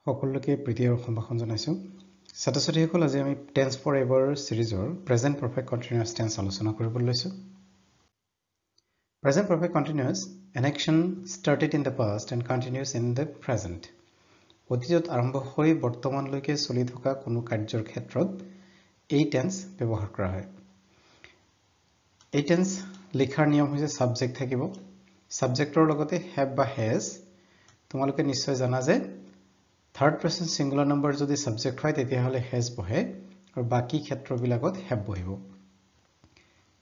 সকলোকে প্ৰীতি আৰু সম্ভাষণ জনাইছো ছাত্ৰ-ছাত্ৰীসকল আজি আমি টেন্স ফৰ এভাৰ সিৰিজৰ প্ৰেজেন্ট পাৰফেক্ট কন্টিনিউয়াছ টেন্স আলোচনা কৰিবলৈ লৈছো present perfect continuous an action started in the past and continues in the present অতীতত আৰম্ভ হৈ বৰ্তমানলৈকে চলি থকা কোনো কাৰ্যৰ ক্ষেত্ৰত এই টেন্স ব্যৱহাৰ কৰা হয় এই টেন্স লিখাৰ নিয়ম হৈছে সাবজেক্ট থাকিব সাবজেক্টৰ লগতে have বা has তোমালোকে নিশ্চয় জানা যে third person singular number যদি subject হয় তেতিয়া হলে has বহে আৰু বাকি ক্ষেত্ৰবিলাকত have বহিব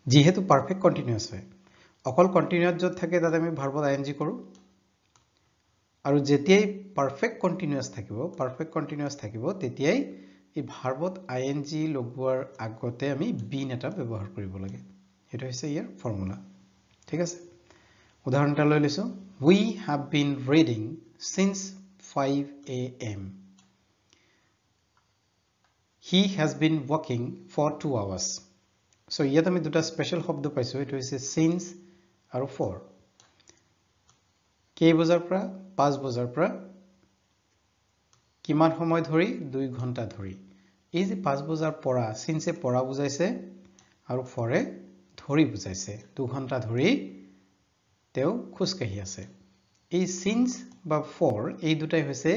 যেহেতু perfect continuous হয় অকল continuous যত থাকে তাতে আমি ভাৰ্বত ing কৰো আৰু যেতিয়াই perfect continuous থাকিব তেতিয়াই এই ভাৰ্বত ing লগোৱাৰ আগতে আমি been এটা ব্যৱহাৰ কৰিব লাগে এটা হৈছে ইয়াৰ ফৰ্মুলা ঠিক আছে উদাহৰণ এটা লৈ লৈছো we have been reading since 5 a.m. He has been working for 2 hours. So, ইয়াত আমি দুটা স্পেশাল শব্দ পাইছো এটো হৈছে since আৰু for. কেই বজাৰ পৰা 5 বজাৰ পৰা কিমান সময় ধৰি 2 ঘণ্টা ধৰি এই যে 5 বজাৰ পৰা since এ পৰা বুজাইছে আৰু for এ ধৰি বুজাইছে 2 ঘণ্টা ধৰি তেও খুজকাহি আছে এই since বা for এই দুটাই হৈছে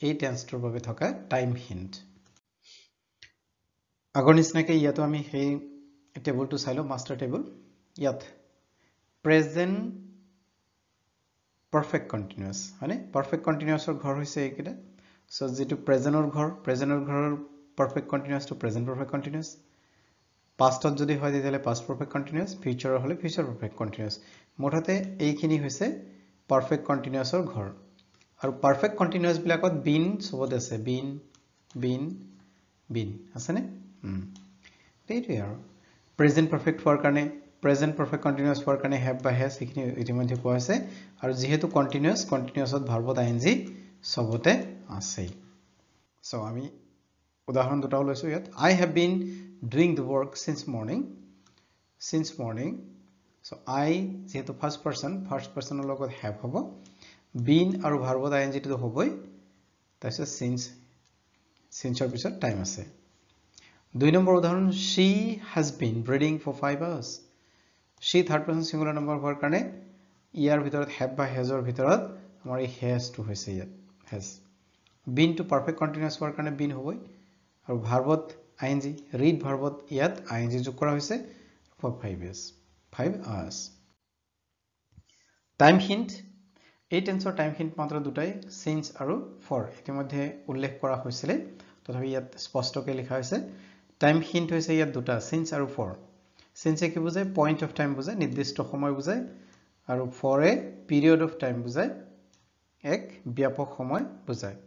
এই টেন্সটোৰ বাবে থকা টাইম হিন্ট আগৰ নিচিনাকৈ ইয়াতো আমি সেই টেবুলটো চাইলো মাস্টাৰ টেবুল ইয়াত প্ৰেজেন্ট পাৰফেক্ট কন্টিনিউয়াছ মানে পাৰফেক্ট কন্টিনিউয়াছৰ ঘৰ হৈছে এইকেইটা সো যেটো প্ৰেজেন্টৰ ঘৰৰ পাৰফেক্ট কন্টিনিউয়াছ টু প্ৰেজেন্ট পাৰফেক্ট কন্টিনিউয়াছ পাষ্টত যদি হয় তেতিয়ালে পাষ্ট পাৰফেক্ট কন্টিনিউয়াছ ফিউচাৰৰ হলে ফিউচাৰ পাৰফেক্ট কন্টিনিউয়াছ মুঠতে এইখিনি হৈছে পাৰফেক্ট কন্টিনিউয়াছৰ ঘৰ আৰু পাৰফেক্ট কন্টিনিউয়াছ বিলাকত বিন সবত আছে বিন আছে নে এইটো আৰু প্ৰেজেন্ট পাৰফেক্ট হোৱাৰ কাৰণে প্ৰেজেন্ট পাৰফেক্ট কন্টিনিউয়াছ হোৱাৰ কাৰণে হ্যাভ বা হ্যাজ এইখিনি ইতিমধ্যে কোৱা আছে আৰু যেহেতু কন্টিনিউয়াছত ভাৰ্বত আইএনজি সবতে আছে সো আমি উদাহৰণ দুটাও লৈছো ইয়াত I have been doing the work since morning so I যেহেতু ফার্স্ট পাৰসনৰ লগত have হ'ব been আৰু ভাৰ্বত আইএনজি টো হ'বই তাৰপিছত since ৰ পিছত টাইম আছে 2 নম্বৰ উদাহৰণ she has been reading for 5 hours she third person singular number হোৱাৰ কাৰণে ইয়াৰ ভিতৰত have বা has ৰ ভিতৰত আমাৰ এই has টো হৈছে ইয়াত has been to perfect continuous হোৱাৰ কাৰণে been হ'বই আৰু ভাৰ্বত আইএনজি read ভাৰ্বত ইয়াত আইএনজি যোগ কৰা হৈছে for 5 hours টাইম হিন্ট এই টেন্সৰ টাইম হিন্ট মাত্ৰ দুটাই since আৰু for ইতিমধ্যে উল্লেখ কৰা হৈছিল তথাপি ইয়াত স্পষ্টকৈ লিখা হৈছে টাইম হিন্ট হৈছে ইয়াত দুটা since আৰু for since কি বুজায় পয়েন্ট অফ টাইম বুজায় নিৰ্দিষ্ট সময় বুজায় আৰু for a period of time বুজায় এক ব্যাপক সময় বুজায়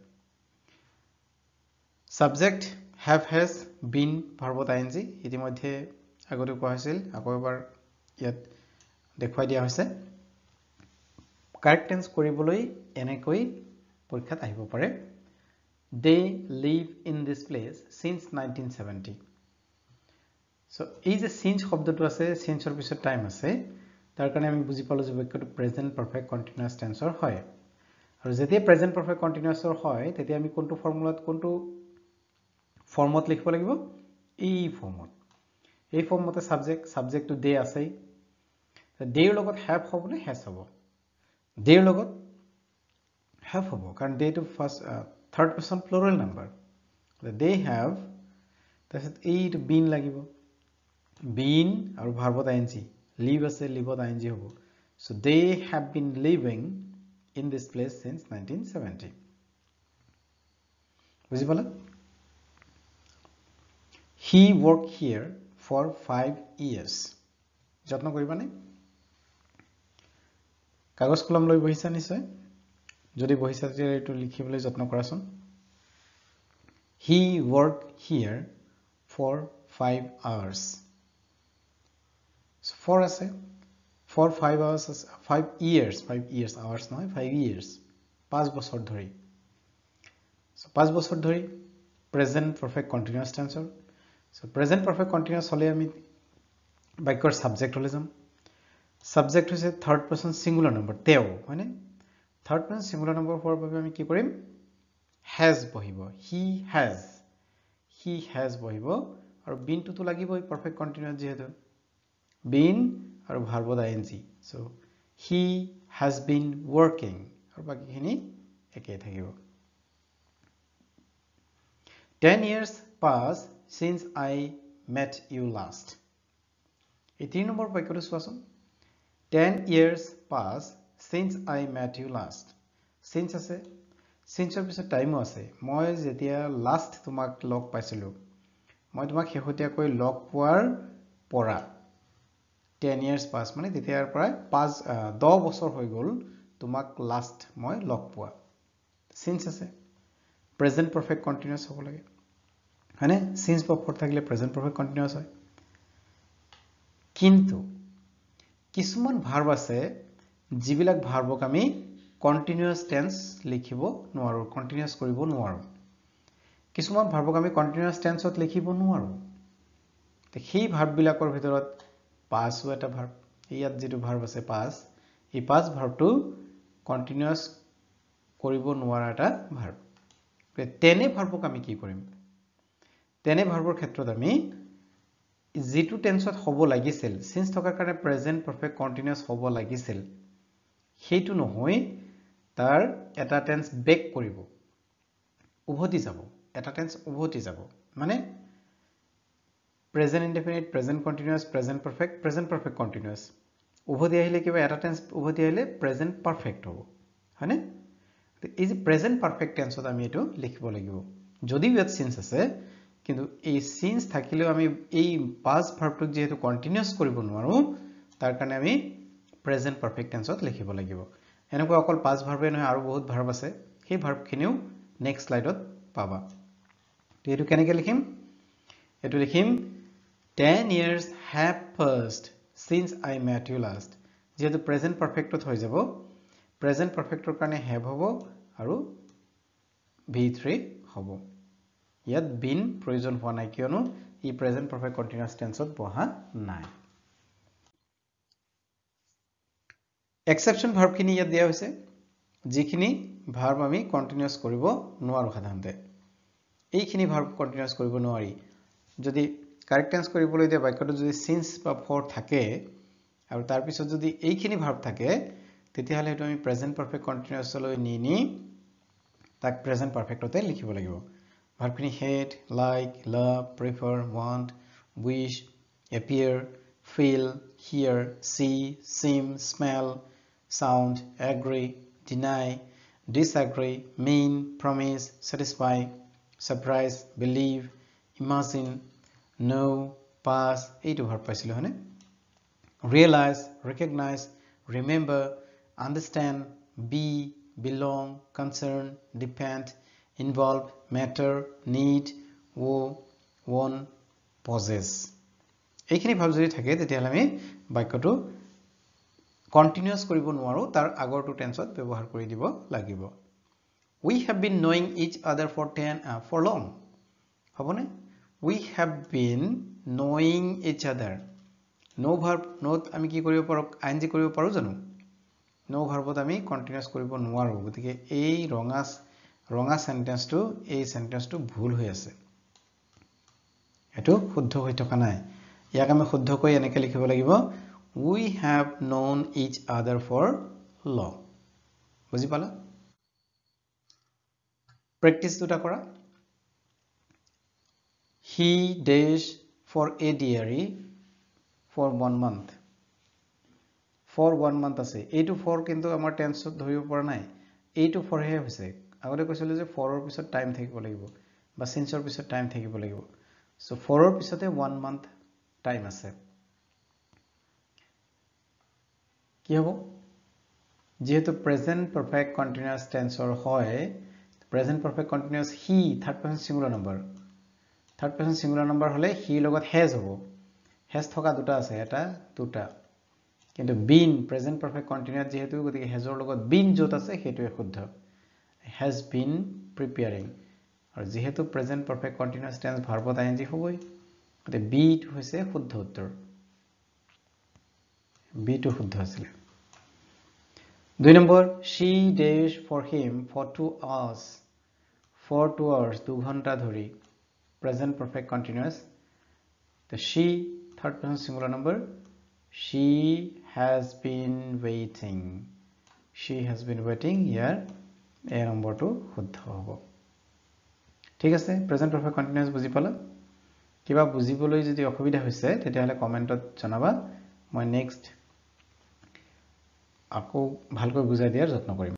সাবজেক্ট have has been ভাৰ্বত আইএনজি ইতিমধ্যে আগতে কোৱা হৈছিল আকৌ এবাৰ ইয়াত দেখুৱাই দিয়া হৈছে কাৰেক্ট টেন্স কৰিবলৈ এনেকৈ পৰীক্ষাত আহিব পাৰে they live in this place since 1970 so এই যে since শব্দটো আছে since ৰ পিছত টাইম আছে তাৰ কাৰণে আমি বুজি পালো যে বাক্যটো প্ৰেজেন্ট পাৰফেক্ট কন্টিনিউয়াছ টেন্সৰ হয় আৰু যেতিয়া প্ৰেজেন্ট পাৰফেক্ট কন্টিনিউয়াছৰ হয় তেতিয়া আমি কোনটো ফৰ্মত লিখিব লাগিব এই ফৰ্মতে সাবজেক্টটো দে আছে দেৰ লগত have হ'ব নে has হ'ব দেৰ লগত have হ'ব কাৰণ দে টো first third person plural number they have তাৰপিছত এইটো been লাগিব been আৰু ভাৰ্বত আইএনজি live আছে liveত আইএনজি হ'ব so they have been living in this place since 1970 বুজি পালা he worked here for 5 years যত্ন কৰিবানে কাগজ কলম লৈ বহিছা নিশ্চয় যদি বহিছা তেতিয়া এটো লিখিবলৈ যত্ন কৰাচোন he worked here for 5 hours so for আছে for 5 hours 5 years hours নহয় 5 years 5 বছৰ ধৰি so 5 বছৰ ধৰি প্ৰেজেন্ট পাৰফেক্ট কন্টিনিউয়াছ টেন্সৰ so প্ৰেজেন্ট পাৰফেক্ট কন্টিনিউয়াছ হলে আমি বাক্যৰ সাবজেক্ট হলে যাম সাবজেক্ট হৈছে থাৰ্ড পাৰসন সিঙ্গুলাৰ নাম্বাৰ তেও হয়নে থাৰ্ড পাৰসন সিঙ্গুলাৰ নাম্বাৰ হোৱাৰ বাবে আমি কি কৰিম has বহিব he has বহিব আৰু been to লাগিবই perfect continuous যেহেতু been আৰু ভাৰ্বত ing so he has been working আৰু বাকিখিনি একেই থাকিব 10 years pass since I met you last এই 3 নম্বৰ বাক্যটো চোৱাচোন 10 years pass since I met you last since আছে since er পিছত টাইমো আছে মই যেতিয়া লাষ্ট তোমাক লগ পাইছিলো মই তোমাক শেহতীয়াকৈ লগ পোৱাৰ পৰা 10 years pass মানে তেতিয়াৰ পৰা 10 বছৰ হৈ গল তোমাক লাষ্ট মই লগ পোৱা since আছে present perfect continuous হ'ব লাগে হয়নে since before থাকিলে present perfect continuous হয় কিন্তু কিছুমান ভার্ব আছে যিবিলাক ভার্বক আমি কন্টিনিউয়াস টেন্স লিখিব নোৱাৰো কন্টিনিউয়াস কৰিব নোৱাৰো কিছুমান ভাৰ্বক আমি কন্টিনিউয়াস টেন্সত লিখিব নোৱাৰো তে সেই ভাৰ্ব বিলাকৰ ভিতৰত পাছও এটা ভাৰ্ব ইয়াত যেটো ভাৰ্ব আছে পাস এই পাস ভাৰ্বটো কন্টিনিউয়াস কৰিব নোৱাৰা এটা ভাৰ্ব তেনে ভাৰ্বক আমি কি কৰিম তেনে ভাৰ্বৰ ক্ষেত্ৰত আমি যেটো টেন্সত হ'ব লাগিছিল সিন্স থকাৰ কাৰণে প্ৰেজেন্ট পাৰফেক্ট কন্টিনিউয়াস হ'ব লাগিছিল হেতু নহয় তাৰ এটা টেন্স বেক কৰিব উভতি যাব এটা টেন্স উভতি যাব মানে present indefinite present continuous present perfect continuous উভতি আহিলে কিবা এটা টেন্স উভতি আহিলে প্ৰেজেন্ট পাৰফেক্ট হ'ব হয়নে এই যে প্ৰেজেন্ট পাৰফেক্ট টেন্সত আমি এটো লিখিব লাগিব যদি ইয়াত সিন্স আছে কিন্তু এই সিন্স থাকিলেও আমি এই পাস্ট ভার্বটোক যেহেতু কন্টিনিউয়াস কৰিব নোৱাৰো তাৰ কাৰণে আমি প্ৰেজেন্ট পাৰফেক্ট টেন্সত লিখিব লাগিব এনেকুৱা অকল পাস্ট ভাৰ্বে নহয় আৰু বহুত ভার্ব আছে সেই ভার্বখিনিও নেক্সট স্লাইডত পাবা তো এটো কেনেকৈ লিখিম এটো লিখিম 10 years have passed since I met you last যেহেতু প্ৰেজেন্ট পাৰফেক্টত হৈ যাব প্ৰেজেন্ট পাৰফেক্টৰ কাৰণে have হ'ব আৰু v3 হ'ব ইয়াত been প্ৰয়োজন হোৱা নাই কিয়নো ই প্ৰেজেন্ট পাৰফেক্ট কন্টিনিউয়াস টেন্সত বহা নাই এক্সেপশন ভাৰ্বখিনি ইয়াত দিয়া হৈছে যিখিনি ভাৰ্ব আমি কন্টিনিউয়াস কৰিব নোৱাৰো সাধাৰণতে এইখিনি ভাৰ্ব কন্টিনিউয়াস কৰিব নোৱাৰি যদি কাৰেক্ট টেন্স কৰিবলৈ দিয়া বাক্যটো যদি সিন্স বা ফৰ থাকে আৰু তাৰ পিছত যদি এইখিনি ভাৰ্ব থাকে তেতিয়াহলে এটো আমি প্ৰেজেন্ট পাৰফেক্ট কন্টিনিউয়াসলৈ নি তাক প্ৰেজেন্ট পাৰফেক্টতে লিখিব লাগিব ভার্বখিনি hate like love prefer want wish appear feel hear see seem smell sound agree deny disagree mean promise satisfy surprise believe imagine know pass এইটো ভার্ব পাইছিল হনে realize recognize remember understand be belong concern depend involve matter need want possess এইখিনি ভাব যদি থাকে তেতিয়াহলে আমি বাক্যটো কন্টিনিউয়াস কৰিব নোৱাৰো তাৰ আগৰটো টেন্সত ব্যৱহাৰ কৰি দিব লাগিব we have been knowing each other for long হবনে we have been knowing each other no verb not আমি কি কৰিব পাৰো ing কৰিব পাৰো জানো no verbত আমি কন্টিনিউয়াস কৰিব নোৱাৰো গতিকে এই ৰঙা সেন্টেন্সটো এই সেন্টেন্সটো ভুল হৈ আছে এটো শুদ্ধ হৈ থকা নাই ইয়াক আমি শুদ্ধকৈ এনেকৈ লিখিব লাগিব we have known each other for long বুজি পালা প্ৰেক্টিস দুটা কৰা he dash for a diary for 1 month for 1 month আছে এইটো for কিন্তু আমাৰ টেন্সত ধৰিব পৰা নাই এইটো for হে হৈছে আগতে কৈছিল যে for ৰ পিছত টাইম থাকিব লাগিব বা since ৰ পিছত টাইম থাকিব লাগিব সো for ৰ পিছতে 1 month টাইম আছে কি হ'ব যেহেতু প্ৰেজেন্ট পাৰফেক্ট কন্টিনিউয়াস টেন্সৰ হয় present perfect continuous he third person singular number হলে he লগত has হ'ব has থকা দুটা আছে এটা দুটা কিন্তু been প্ৰেজেন্ট পাৰফেক্ট কন্টিনিউয়াস যেহেতু গতিকে has ৰ লগত been যত আছে হেতুৱে শুদ্ধ has been preparing আৰু যেহেতু প্ৰেজেন্ট পাৰফেক্ট কন্টিনিউয়াস টেন্স ভাৰ্বত ing হ'বই গতিকে be টো হৈছে শুদ্ধ উত্তৰ b টো শুদ্ধ আছিল 2 number she dash for him for 2 hours for 2 hours 2 ঘন্টা ধৰি present perfect continuous the she third person singular number she has been waiting here a number to শুদ্ধ হ'ব ঠিক আছে present perfect continuous বুজি পালা কিবা বুজিবলৈ যদি অসুবিধা হৈছে তেতিয়াহলে কমেন্টত জনাবা মই নেক্সট আকৌ ভালকৈ বুজাই দিয়াৰ যত্ন কৰিম